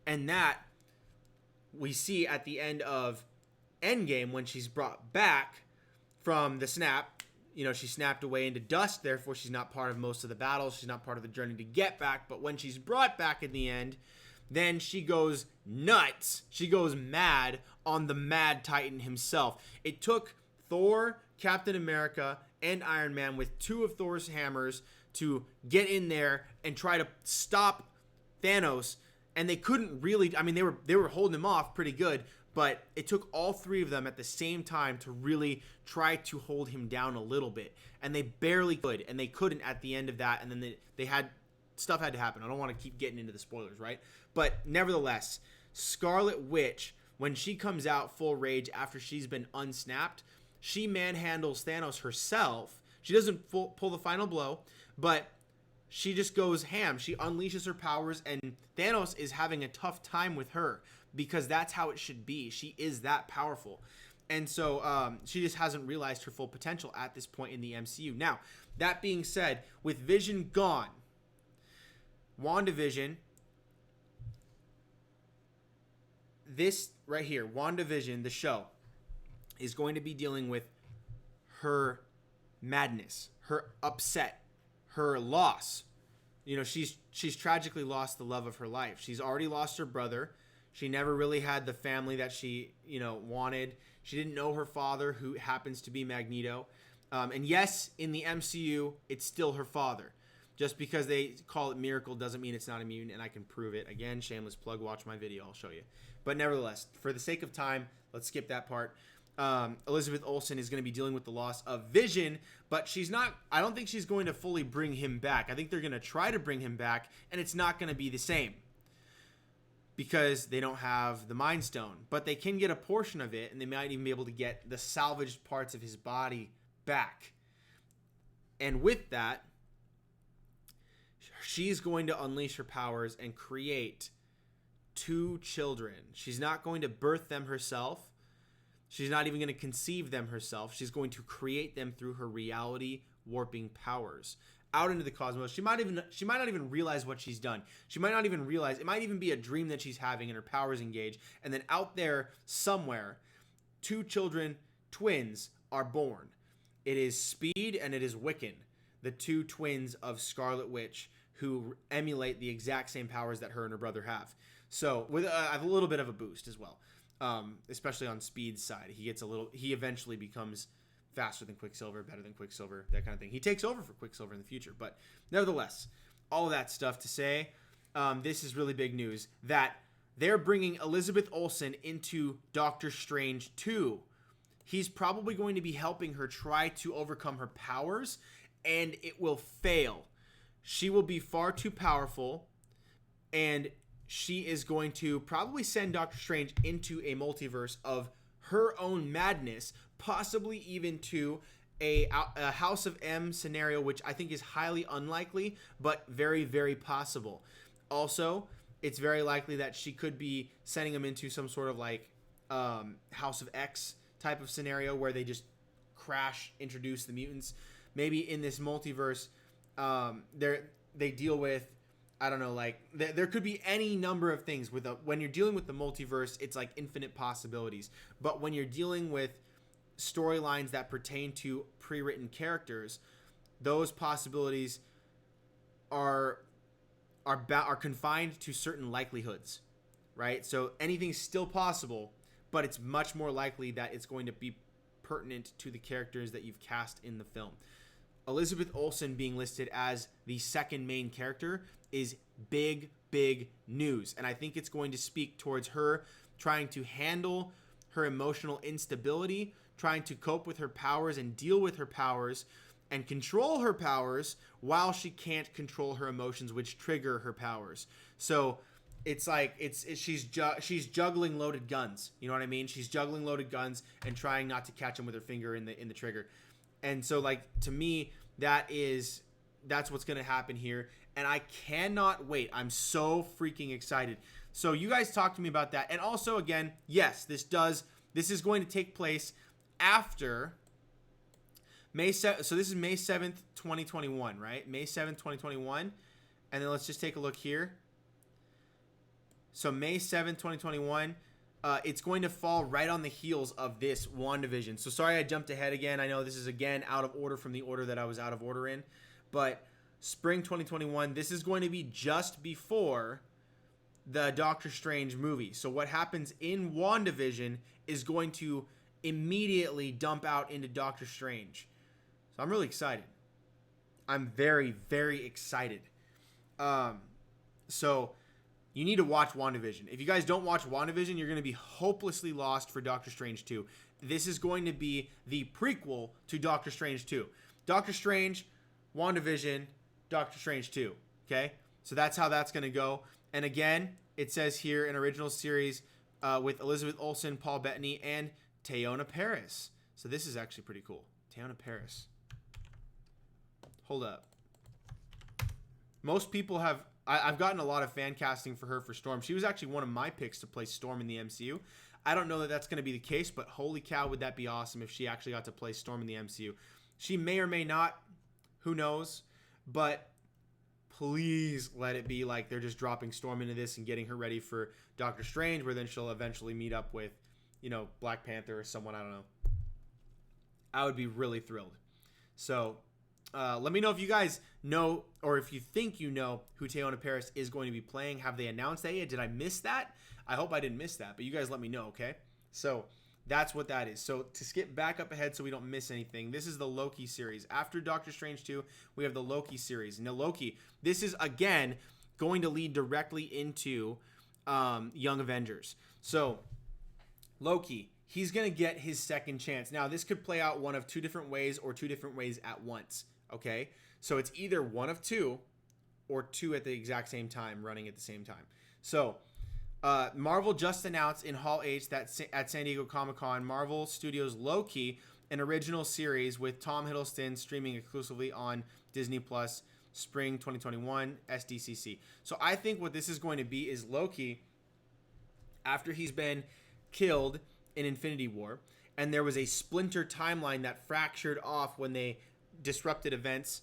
And that we see at the end of Endgame, when she's brought back from the snap, you know, she snapped away into dust, therefore she's not part of most of the battles, she's not part of the journey to get back, but when she's brought back in the end, then she goes nuts, she goes mad on the Mad Titan himself. It took Thor, Captain America, and Iron Man with 2 of Thor's hammers to get in there and try to stop Thanos, and they couldn't really, I mean, they were holding him off pretty good, but it took all 3 of them at the same time to really try to hold him down a little bit, and they barely could, and they couldn't at the end of that, and then they had, stuff had to happen. I don't want to keep getting into the spoilers, right? But nevertheless, Scarlet Witch, when she comes out full rage after she's been unsnapped, she manhandles Thanos herself. She doesn't pull the final blow, but she just goes ham. She unleashes her powers, and Thanos is having a tough time with her because that's how it should be. She is that powerful. And so she just hasn't realized her full potential at this point in the MCU. Now, that being said, with Vision gone, WandaVision, this right here, WandaVision, the show, is going to be dealing with her madness, her upset, her loss. You know, she's tragically lost the love of her life. She's already lost her brother. She never really had the family that she, you know, wanted. She didn't know her father, who happens to be Magneto. And yes, in the MCU, it's still her father. Just because they call it Miracle doesn't mean it's not a mutant, and I can prove it. Again, shameless plug, watch my video, I'll show you. But nevertheless, for the sake of time, let's skip that part. Elizabeth Olsen is going to be dealing with the loss of Vision, but she's not, I don't think she's going to fully bring him back. I think they're going to try to bring him back, and it's not going to be the same because they don't have the Mind Stone, but they can get a portion of it, and they might even be able to get the salvaged parts of his body back. And with that, she's going to unleash her powers and create 2 children. She's not going to birth them herself. She's not even going to conceive them herself. She's going to create them through her reality warping powers out into the cosmos. She might not even realize what she's done. She might not even realize, it might even be a dream that she's having and her powers engage. And then out there somewhere, 2 children, twins, are born. It is Speed and it is Wiccan, the 2 twins of Scarlet Witch, who emulate the exact same powers that her and her brother have. So with a little bit of a boost as well. Especially on Speed's side, he eventually becomes faster than Quicksilver, better than Quicksilver, that kind of thing. He takes over for Quicksilver in the future, but nevertheless, all of that stuff to say, this is really big news that they're bringing Elizabeth Olsen into Doctor Strange 2. He's probably going to be helping her try to overcome her powers, and it will fail. She will be far too powerful, and she is going to probably send Doctor Strange into a multiverse of her own madness, possibly even to a House of M scenario, which I think is highly unlikely, but very, very possible. Also, it's very likely that she could be sending him into some sort of like House of X type of scenario where they just crash, introduce the mutants. Maybe in this multiverse, they deal with, I don't know, like there could be any number of things when you're dealing with the multiverse, it's like infinite possibilities. But when you're dealing with storylines that pertain to pre-written characters, those possibilities are confined to certain likelihoods, right? So anything's still possible, but it's much more likely that it's going to be pertinent to the characters that you've cast in the film. Elizabeth Olsen being listed as the second main character is big, big news. And I think it's going to speak towards her trying to handle her emotional instability, trying to cope with her powers and deal with her powers and control her powers while she can't control her emotions, which trigger her powers. So it's like she's juggling loaded guns. You know what I mean? She's juggling loaded guns and trying not to catch them with her finger in the trigger. And so, like, to me, that's what's going to happen here. And I cannot wait. I'm so freaking excited. So you guys talk to me about that. And also, again, yes, this is going to take place after May 7th. So this is May 7th, 2021, right? May 7th, 2021. And then let's just take a look here. So May 7th, 2021. it's going to fall right on the heels of this WandaVision. So sorry I jumped ahead again. I know this is again out of order from the order that I was out of order in, but spring 2021, this is going to be just before the Doctor Strange movie. So what happens in WandaVision is going to immediately dump out into Doctor Strange. So I'm really excited. I'm very, very excited. So you need to watch WandaVision. If you guys don't watch WandaVision, you're going to be hopelessly lost for Doctor Strange 2. This is going to be the prequel to Doctor Strange 2. Doctor Strange, WandaVision, Doctor Strange 2. Okay? So that's how that's going to go. And again, it says here an original series with Elizabeth Olsen, Paul Bettany, and Teyonah Parris. So this is actually pretty cool. Teyonah Parris. Hold up. Most people have... I've gotten a lot of fan casting for her for Storm. She was actually one of my picks to play Storm in the MCU. I don't know that that's going to be the case, but holy cow, would that be awesome if she actually got to play Storm in the MCU. She may or may not. Who knows? But please let it be like they're just dropping Storm into this and getting her ready for Doctor Strange, where then she'll eventually meet up with, you know, Black Panther or someone. I don't know. I would be really thrilled. So... let me know if you guys know, or if you think you know who Teyonah Parris is going to be playing. Have they announced that yet? Did I miss that? I hope I didn't miss that, but you guys let me know, okay? So that's what that is. So to skip back up ahead so we don't miss anything, this is the Loki series. After Doctor Strange 2, we have the Loki series. Now Loki, this is, again, going to lead directly into Young Avengers. So Loki, he's going to get his second chance. Now this could play out one of two different ways or two different ways at once. Okay, so it's either one of two or two at the exact same time, running at the same time. So Marvel just announced in Hall H that at San Diego Comic-Con, Marvel Studios Loki, an original series with Tom Hiddleston streaming exclusively on Disney Plus, spring 2021, SDCC. So I think what this is going to be is Loki, after he's been killed in Infinity War, and there was a splinter timeline that fractured off when they disrupted events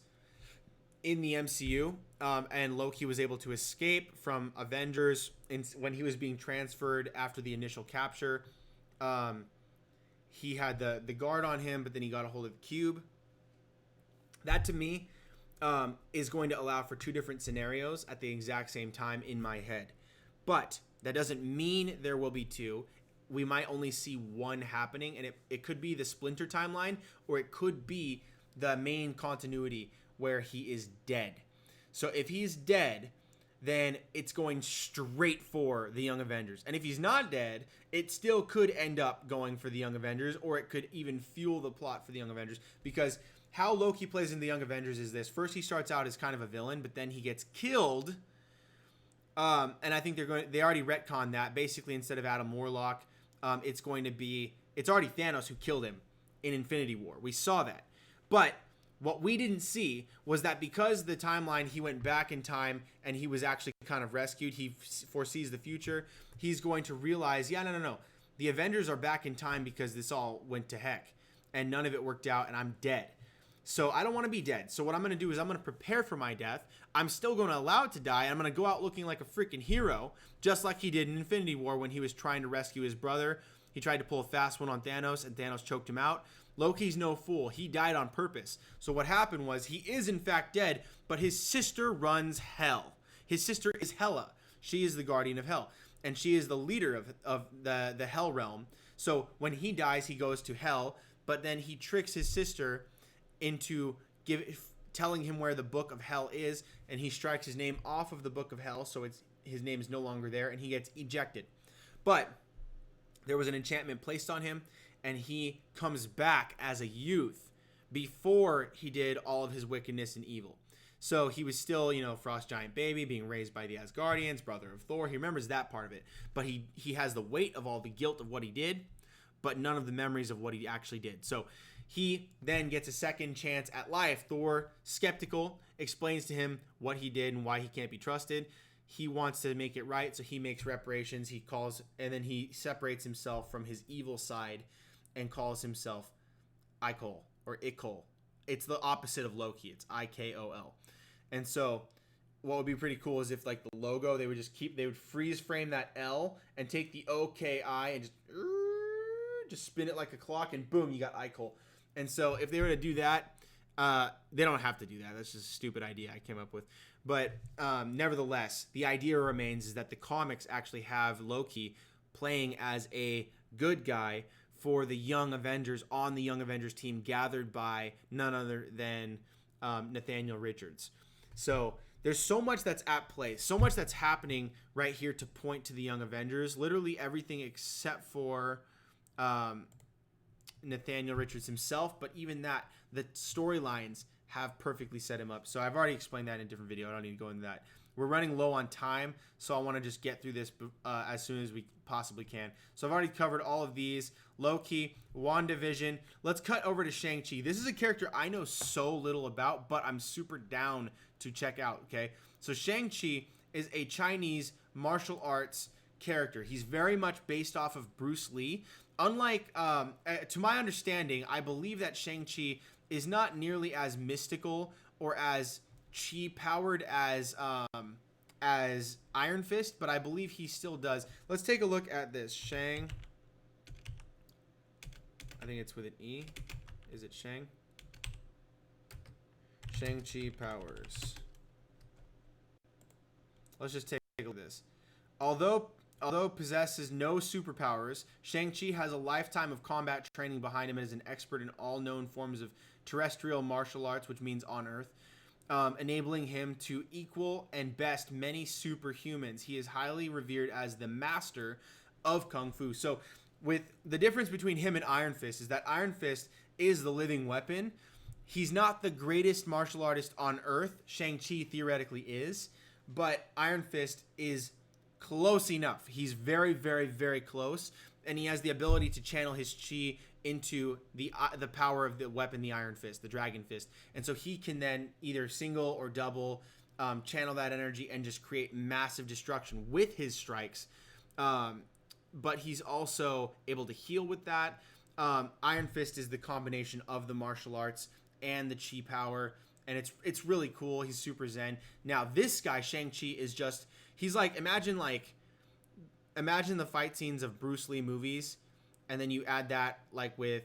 in the MCU, and Loki was able to escape from Avengers when he was being transferred after the initial capture. He had the guard on him, but then he got a hold of the cube. That to me is going to allow for two different scenarios at the exact same time in my head, but that doesn't mean there will be two. We might only see one happening, and it could be the splinter timeline, or it could be the main continuity where he is dead. So if he's dead, then it's going straight for the Young Avengers. And if he's not dead, it still could end up going for the Young Avengers, or it could even fuel the plot for the Young Avengers. Because how Loki plays in the Young Avengers is this. First, he starts out as kind of a villain, but then he gets killed. And I think they already retconned that. Basically, instead of Adam Warlock, it's already Thanos who killed him in Infinity War. We saw that. But what we didn't see was that because the timeline, he went back in time and he was actually kind of rescued, he foresees the future, he's going to realize, no. The Avengers are back in time because this all went to heck and none of it worked out and I'm dead. So I don't want to be dead. So what I'm going to do is I'm going to prepare for my death. I'm still going to allow it to die. I'm going to go out looking like a freaking hero, just like he did in Infinity War when he was trying to rescue his brother. He tried to pull a fast one on Thanos and Thanos choked him out. Loki's no fool. He died on purpose. So what happened was he is in fact dead, but his sister runs hell. His sister is Hela. She is the guardian of hell, and she is the leader of the hell realm. So when he dies, he goes to hell, but then he tricks his sister into telling him where the book of hell is, and he strikes his name off of the book of hell, so his name is no longer there, and he gets ejected. But there was an enchantment placed on him, and he comes back as a youth before he did all of his wickedness and evil. So he was still, Frost Giant baby, being raised by the Asgardians, brother of Thor. He remembers that part of it. But he has the weight of all the guilt of what he did, but none of the memories of what he actually did. So he then gets a second chance at life. Thor, skeptical, explains to him what he did and why he can't be trusted. He wants to make it right, so he makes reparations. And then he separates himself from his evil side and calls himself Ikol or Ikol. It's the opposite of Loki. It's Ikol. And so what would be pretty cool is if like the logo, they would freeze frame that L and take the OKI and just spin it like a clock, and boom, you got Eichel. And so if they were to do that, they don't have to do that. That's just a stupid idea I came up with. But nevertheless, the idea remains is that the comics actually have Loki playing as a good guy for the Young Avengers on the Young Avengers team, gathered by none other than Nathaniel Richards. So there's so much that's at play, so much that's happening right here to point to the Young Avengers. Literally everything except for Nathaniel Richards himself, but even that, the storylines have perfectly set him up. So I've already explained that in a different video. I don't need to go into that. We're running low on time, so I want to just get through this as soon as we possibly can. So I've already covered all of these. Loki, WandaVision. Let's cut over to Shang-Chi. This is a character I know so little about, but I'm super down to check out, okay? So Shang-Chi is a Chinese martial arts character. He's very much based off of Bruce Lee. Unlike, to my understanding, I believe that Shang-Chi is not nearly as mystical or as chi-powered as Iron Fist, but I believe he still does. Let's take a look at this. I think it's with an E. Is it Shang? Shang-Chi powers. Let's just take a look at this. Although possesses no superpowers, Shang-Chi has a lifetime of combat training behind him and is an expert in all known forms of terrestrial martial arts, which means on Earth, enabling him to equal and best many superhumans. He is highly revered as the master of Kung Fu. So with the difference between him and Iron Fist is that Iron Fist is the living weapon. He's not the greatest martial artist on Earth. Shang-Chi theoretically is, but Iron Fist is close enough. He's very, very, very close, and he has the ability to channel his chi into the power of the weapon, the Iron Fist, the Dragon Fist. And so he can then either single or double channel that energy and just create massive destruction with his strikes. But he's also able to heal with that. Iron Fist is the combination of the martial arts and the chi power, and it's really cool. He's super zen. Now this guy Shang-Chi is just, he's like, imagine the fight scenes of Bruce Lee movies, and then you add that like with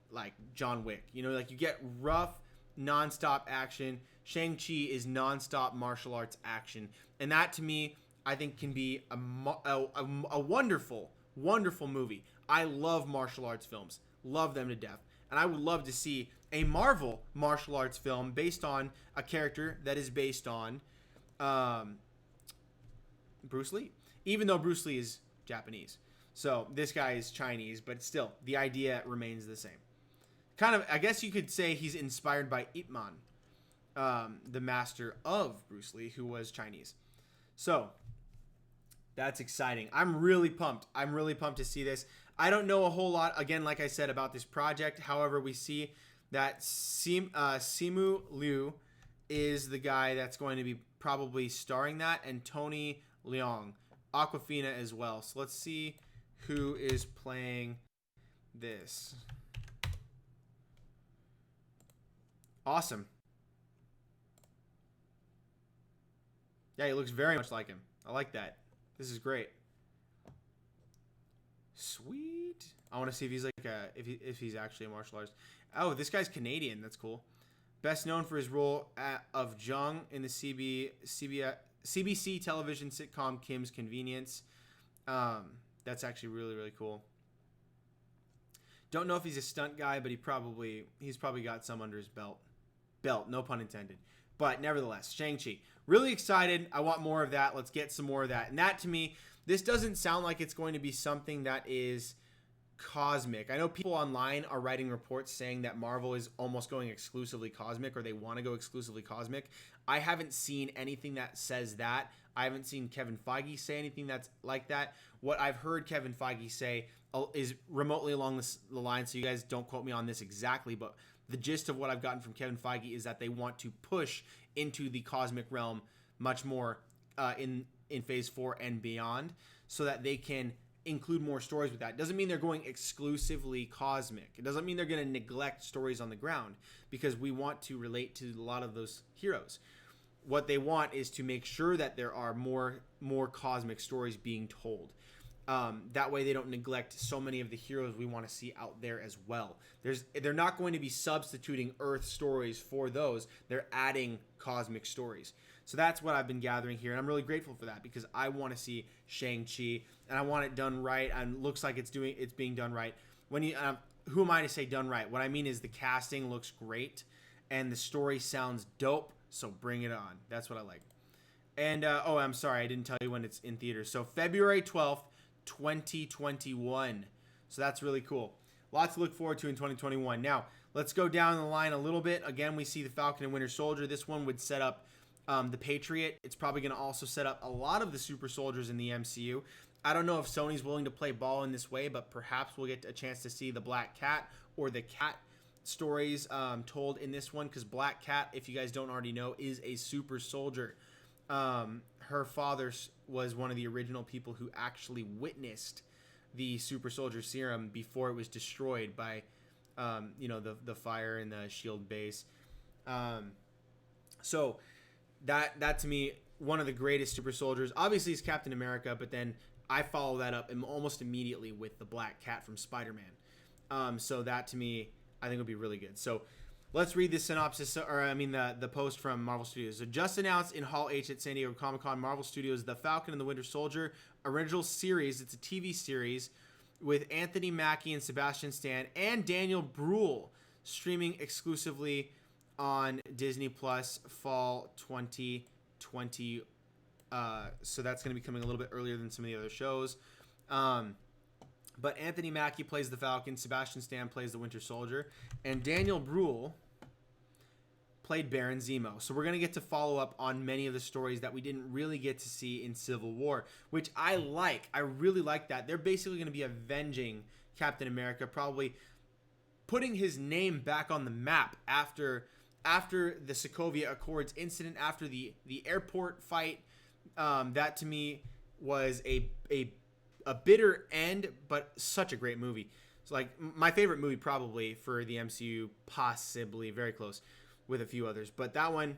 like John Wick. You know, like you get rough nonstop action. Shang-Chi is nonstop martial arts action, and that to me I think can be a wonderful, wonderful movie. I love martial arts films, love them to death, and I would love to see a Marvel martial arts film based on a character that is based on Bruce Lee, even though Bruce Lee is Japanese. So this guy is Chinese, but still the idea remains the same. Kind of, I guess you could say he's inspired by Ip Man, the master of Bruce Lee, who was Chinese. So that's exciting. I'm really pumped. I'm really pumped to see this. I don't know a whole lot, again, like I said, about this project. However, we see that Simu Liu is the guy that's going to be probably starring that, and Tony Leung, Aquafina as well. So let's see who is playing this. Awesome. Yeah, he looks very much like him. I like that. This is great. Sweet. I want to see if he's like if he's actually a martial artist. Oh, this guy's Canadian. That's cool. Best known for his role of Jung in the CBC television sitcom Kim's Convenience. That's actually really, really cool. Don't know if he's a stunt guy, but he's probably got some under his belt. No pun intended. But nevertheless, Shang-Chi. Really excited. I want more of that. Let's get some more of that. And that, to me, this doesn't sound like it's going to be something that is cosmic. I know people online are writing reports saying that Marvel is almost going exclusively cosmic, or they want to go exclusively cosmic. I haven't seen anything that says that. I haven't seen Kevin Feige say anything that's like that. What I've heard Kevin Feige say is remotely along the line, so you guys don't quote me on this exactly, but the gist of what I've gotten from Kevin Feige is that they want to push into the cosmic realm much more in Phase 4 and beyond, so that they can include more stories with that. Doesn't mean they're going exclusively cosmic. It doesn't mean they're going to neglect stories on the ground, because we want to relate to a lot of those heroes. what they want is to make sure that there are more cosmic stories being told. That way they don't neglect so many of the heroes we want to see out there as well. They're not going to be substituting Earth stories for those. They're adding cosmic stories. So that's what I've been gathering here, and I'm really grateful for that because I want to see Shang-Chi, and I want it done right, and it looks like it's being done right. Who am I to say done right? What I mean is the casting looks great, and the story sounds dope, so bring it on. That's what I like. And, I'm sorry, I didn't tell you when it's in theaters. So February 12th, 2021. So that's really cool. Lots to look forward to in 2021. Now, let's go down the line a little bit. Again, we see the Falcon and Winter Soldier. This one would set up the Patriot. It's probably going to also set up a lot of the super soldiers in the MCU. I don't know if Sony's willing to play ball in this way, but perhaps we'll get a chance to see the Black Cat or the Cat stories told in this one, because Black Cat, if you guys don't already know, is a super soldier. Her father was one of the original people who actually witnessed the super soldier serum before it was destroyed by the fire in the shield base. So that to me, one of the greatest super soldiers obviously is Captain America, but then I follow that up almost immediately with the Black Cat from Spider-Man. So that to me, I think would be really good. So let's read the synopsis, the post from Marvel Studios. So just announced in Hall H at San Diego Comic-Con, Marvel Studios' The Falcon and the Winter Soldier original series. It's a TV series with Anthony Mackie and Sebastian Stan and Daniel Bruhl, streaming exclusively on Disney Plus fall 2020. So that's going to be coming a little bit earlier than some of the other shows. But Anthony Mackie plays the Falcon, Sebastian Stan plays the Winter Soldier, and Daniel Bruhl played Baron Zemo. So we're going to get to follow up on many of the stories that we didn't really get to see in Civil War, which I like. I really like that. They're basically going to be avenging Captain America, probably putting his name back on the map after the Sokovia Accords incident, after the airport fight. That to me was a bitter end, but such a great movie. It's like my favorite movie probably for the MCU, possibly very close with a few others. But that one,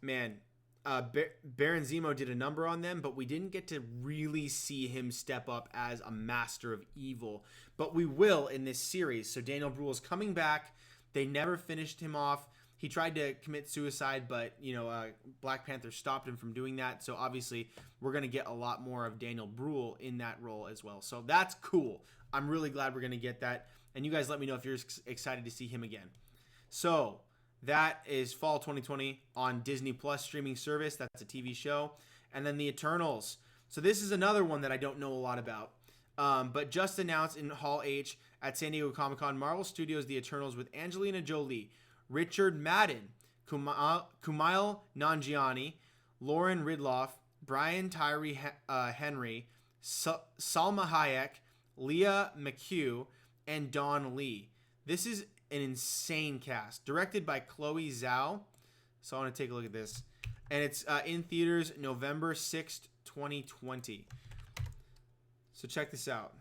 man, Baron Zemo did a number on them, but we didn't get to really see him step up as a master of evil. But we will in this series. So Daniel Bruhl is coming back. They never finished him off. He tried to commit suicide, but Black Panther stopped him from doing that. So obviously, we're going to get a lot more of Daniel Bruhl in that role as well. So that's cool. I'm really glad we're going to get that. And you guys let me know if you're excited to see him again. So that is fall 2020 on Disney Plus streaming service. That's a TV show. And then the Eternals. So this is another one that I don't know a lot about. But just announced in Hall H at San Diego Comic-Con, Marvel Studios' The Eternals with Angelina Jolie, Richard Madden, Kumail Nanjiani, Lauren Ridloff, Brian Tyree Henry, Salma Hayek, Leah McHugh, and Don Lee. This is an insane cast. Directed by Chloe Zhao. So I want to take a look at this. And it's in theaters November 6th, 2020. So check this out.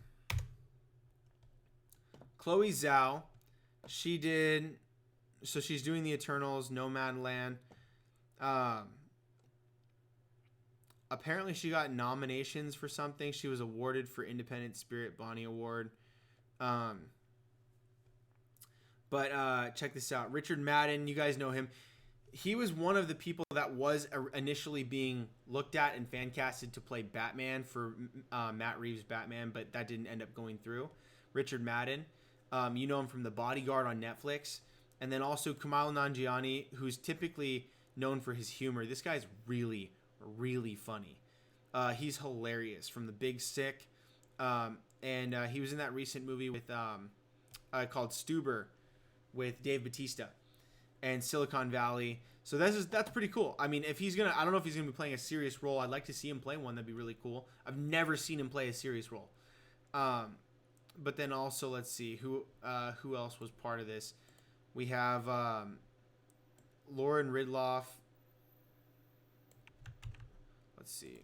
Chloe Zhao, she's doing the Eternals, Nomadland. Apparently she got nominations for something. She was awarded for Independent Spirit Bonnie Award. But check this out. Richard Madden, you guys know him. He was one of the people that was initially being looked at and fan casted to play Batman for Matt Reeves' Batman, but that didn't end up going through. Richard Madden. You know him from The Bodyguard on Netflix. And then also Kumail Nanjiani, who's typically known for his humor. This guy's really, really funny. He's hilarious from The Big Sick. And he was in that recent movie with called Stuber with Dave Bautista and Silicon Valley. So that's pretty cool. I mean, I don't know if he's gonna be playing a serious role. I'd like to see him play one. That'd be really cool. I've never seen him play a serious role. But then also, let's see who else was part of this. We have Lauren Ridloff. Let's see.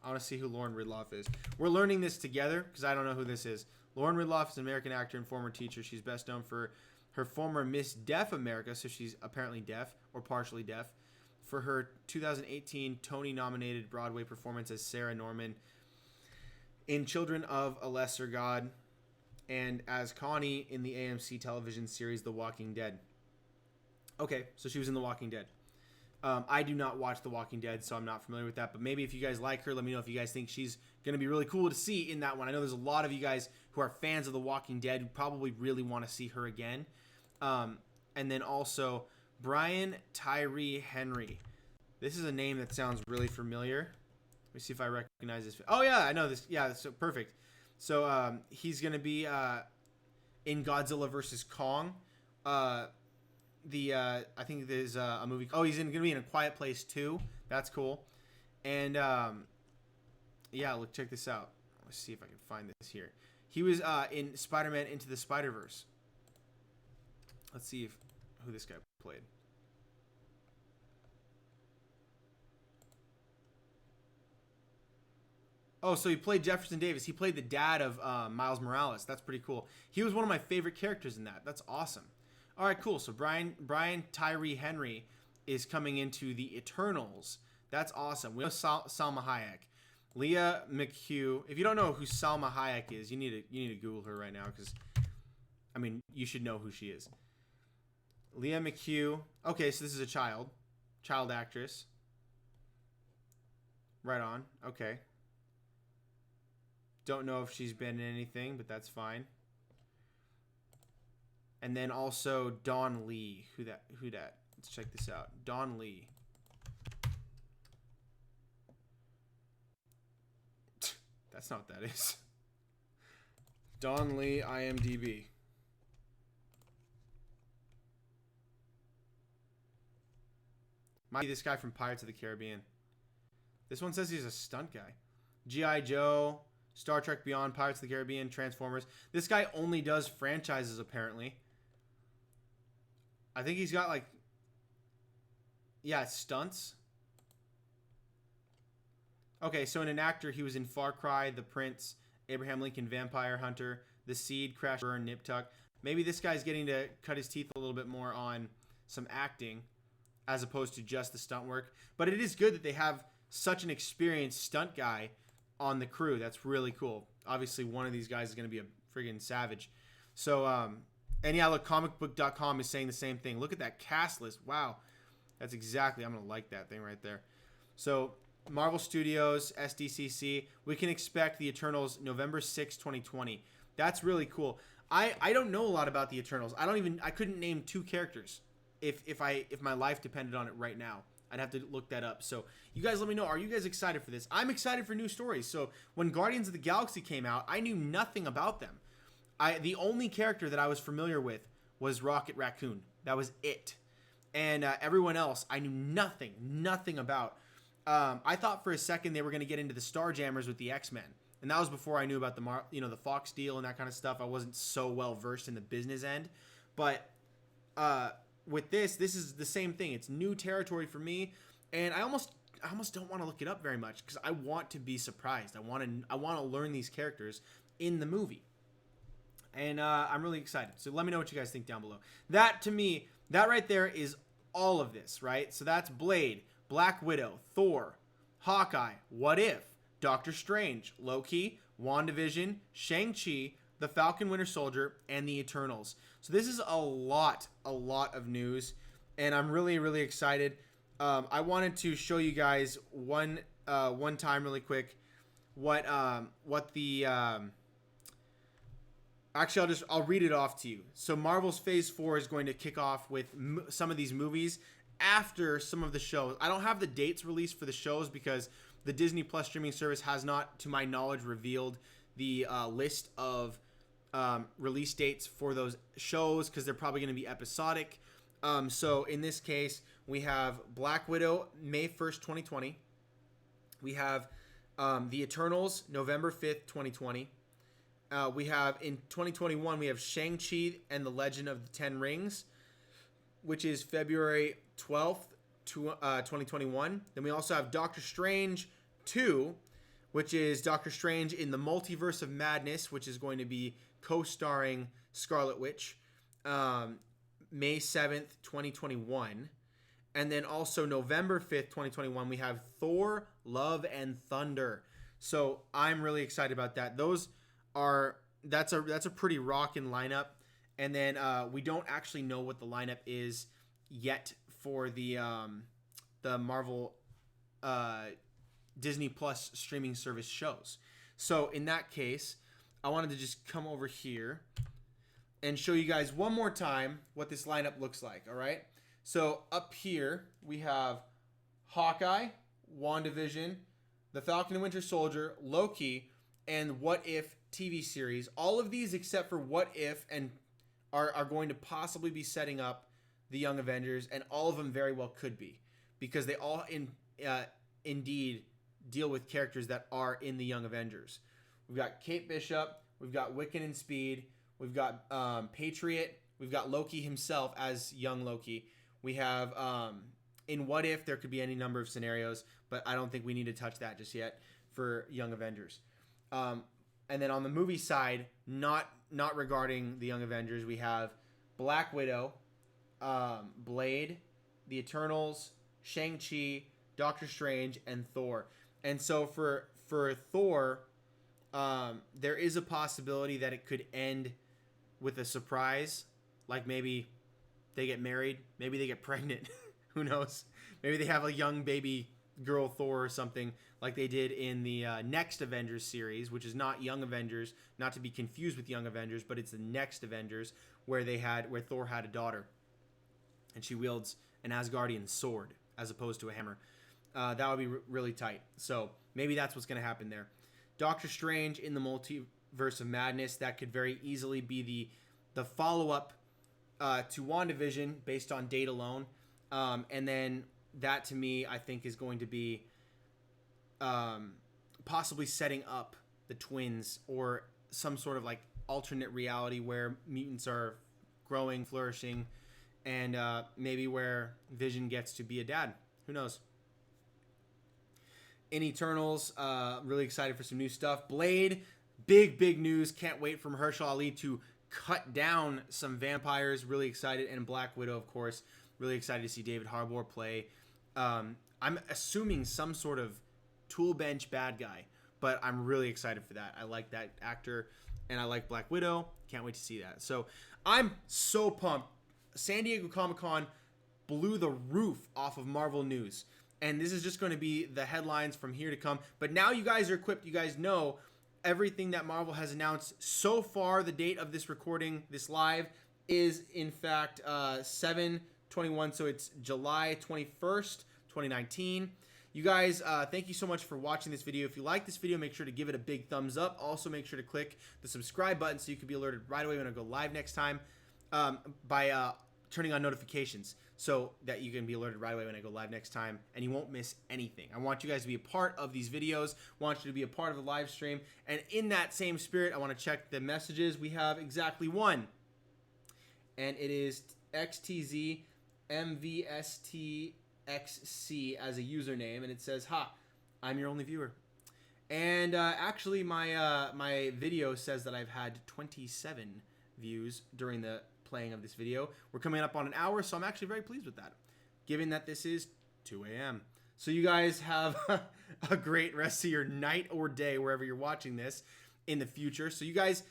I want to see who Lauren Ridloff is. We're learning this together because I don't know who this is. Lauren Ridloff is an American actor and former teacher. She's best known for her former Miss Deaf America, so she's apparently deaf or partially deaf, for her 2018 Tony-nominated Broadway performance as Sarah Norman in Children of a Lesser God, and as Connie in the AMC television series The Walking Dead. Okay, so she was in The Walking Dead. I do not watch The Walking Dead, so I'm not familiar with that. But maybe if you guys like her, let me know if you guys think she's going to be really cool to see in that one. I know there's a lot of you guys who are fans of The Walking Dead who probably really want to see her again. And then also Brian Tyree Henry. This is a name that sounds really familiar. Let me see if I recognize this. Oh, yeah, I know this. Yeah, so perfect. So he's going to be in Godzilla vs. Kong. I think there's a movie. Oh, he's going to be in A Quiet Place 2. That's cool. And yeah, look, check this out. Let's see if I can find this here. He was in Spider-Man Into the Spider-Verse. Let's see who this guy played. Oh, so he played Jefferson Davis. He played the dad of Miles Morales. That's pretty cool. He was one of my favorite characters in that. That's awesome. All right, cool. So Brian Tyree Henry is coming into the Eternals. That's awesome. We know Salma Hayek, Leah McHugh. If you don't know who Salma Hayek is, you need to Google her right now because, I mean, you should know who she is. Leah McHugh. Okay, so this is a child actress. Right on. Okay. Don't know if she's been in anything, but that's fine. And then also Don Lee. Who that? Let's check this out. Don Lee. That's not what that is. Don Lee, IMDb. Might be this guy from Pirates of the Caribbean. This one says he's a stunt guy. G.I. Joe, Star Trek Beyond, Pirates of the Caribbean, Transformers. This guy only does franchises, apparently. I think he's got, like... Yeah, stunts. Okay, so in an actor, he was in Far Cry, The Prince, Abraham Lincoln Vampire Hunter, The Seed, Crash Burn, Nip Tuck. Maybe this guy's getting to cut his teeth a little bit more on some acting as opposed to just the stunt work. But it is good that they have such an experienced stunt guy on the crew. That's really cool. Obviously, one of these guys is going to be a friggin' savage. So, and yeah, look, comicbook.com is saying the same thing. Look at that cast list. Wow. That's exactly, I'm going to like that thing right there. So, Marvel Studios, SDCC, we can expect the Eternals November 6, 2020. That's really cool. I don't know a lot about the Eternals. I couldn't name 2 characters if my life depended on it right now. I'd have to look that up. So you guys let me know. Are you guys excited for this? I'm excited for new stories. So when Guardians of the Galaxy came out, I knew nothing about them. The only character that I was familiar with was Rocket Raccoon. That was it. And everyone else, I knew nothing about. I thought for a second they were going to get into the Starjammers with the X-Men. And that was before I knew about the Fox deal and that kind of stuff. I wasn't so well versed in the business end. But with this is the same thing. It's new territory for me, and I almost don't want to look it up very much because I want to be surprised. I want to learn these characters in the movie, and I'm really excited. So let me know what you guys think down below. That to me, that right there is all of this, right? So that's Blade, Black Widow, Thor, Hawkeye, What If, Doctor Strange, Loki, WandaVision, Shang-Chi, The Falcon Winter Soldier, and the Eternals. So this is a lot of news, and I'm really excited. I wanted to show you guys one time really quick what the actually I'll read it off to you. So Marvel's Phase 4 is going to kick off with some of these movies after some of the shows. I don't have the dates released for the shows because the Disney Plus streaming service has not, to my knowledge, revealed the list of release dates for those shows because they're probably going to be episodic. So in this case, we have Black Widow, May 1st, 2020. We have The Eternals, November 5th, 2020. We have, in 2021, we have Shang-Chi and the Legend of the Ten Rings, which is February 12th, 2021. Then we also have Doctor Strange 2, which is Doctor Strange in the Multiverse of Madness, which is going to be co-starring Scarlet Witch. May 7th, 2021. And then also November 5th, 2021, we have Thor, Love and Thunder. So I'm really excited about that. That's a pretty rockin' lineup. And then we don't actually know what the lineup is yet for the Marvel Disney Plus streaming service shows. So in that case, I wanted to just come over here and show you guys one more time what this lineup looks like, all right? So up here, we have Hawkeye, WandaVision, The Falcon and Winter Soldier, Loki, and What If TV series. All of these except for What If and are going to possibly be setting up the Young Avengers, and all of them very well could be, because they all indeed deal with characters that are in the Young Avengers. We've got Kate Bishop, we've got Wiccan and Speed, we've got Patriot, we've got Loki himself as young Loki. We have in What If, there could be any number of scenarios, but I don't think we need to touch that just yet for Young Avengers. And then on the movie side, not regarding the Young Avengers, we have Black Widow, Blade, The Eternals, Shang-Chi, Doctor Strange, and Thor. And so for Thor, there is a possibility that it could end with a surprise, like maybe they get married, maybe they get pregnant. Who knows? Maybe they have a young baby girl Thor or something, like they did in the next Avengers series, which is not Young Avengers, not to be confused with Young Avengers, but it's the next Avengers, where Thor had a daughter, and she wields an Asgardian sword as opposed to a hammer. That would be really tight. So maybe that's what's going to happen there. Doctor Strange in the Multiverse of Madness, that could very easily be the follow-up to WandaVision based on date alone. And then that, to me, I think is going to be possibly setting up the twins, or some sort of like alternate reality where mutants are growing, flourishing, and maybe where Vision gets to be a dad. Who knows? In Eternals, really excited for some new stuff. Blade, big news. Can't wait for Mahershala Ali to cut down some vampires. Really excited. And Black Widow, of course. Really excited to see David Harbour play. I'm assuming some sort of tool bench bad guy, but I'm really excited for that. I like that actor, and I like Black Widow. Can't wait to see that. So I'm so pumped. San Diego Comic-Con blew the roof off of Marvel news, and this is just going to be the headlines from here to come. But now you guys are equipped. You guys know everything that Marvel has announced so far. The date of this recording, this live, is in fact 7/21, so it's July 21st, 2019. You guys, thank you so much for watching this video. If you like this video, make sure to give it a big thumbs up. Also, make sure to click the subscribe button so you can be alerted right away when I go live next time, by turning on notifications so that you can be alerted right away when I go live next time, and you won't miss anything. I want you guys to be a part of these videos. I want you to be a part of the live stream. And in that same spirit, I want to check the messages. We have exactly one, and it is XTZMVST XC as a username, and it says, "Ha, I'm your only viewer." And actually, my video says that I've had 27 views during the playing of this video. We're coming up on an hour, so I'm actually very pleased with that, given that this is 2 a.m. So you guys have a great rest of your night or day wherever you're watching this in the future. So you guys,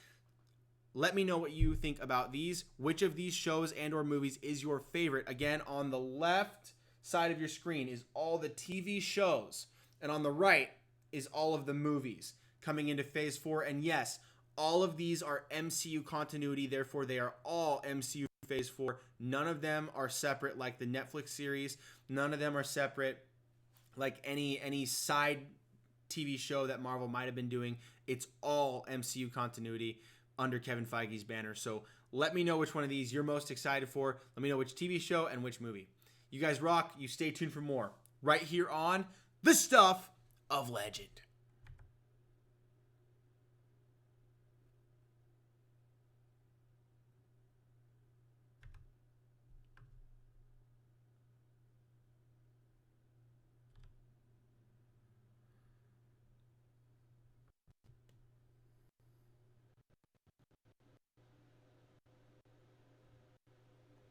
let me know what you think about these. Which of these shows and or movies is your favorite? Again, on the left side of your screen is all the TV shows, and on the right is all of the movies coming into Phase 4. And yes, all of these are MCU continuity, therefore they are all MCU Phase 4. None of them are separate like the Netflix series. None of them are separate like any side TV show that Marvel might have been doing. It's all MCU continuity under Kevin Feige's banner. So let me know which one of these you're most excited for. Let me know which TV show and which movie. You guys rock. You stay tuned for more right here on The Stuff of Legend.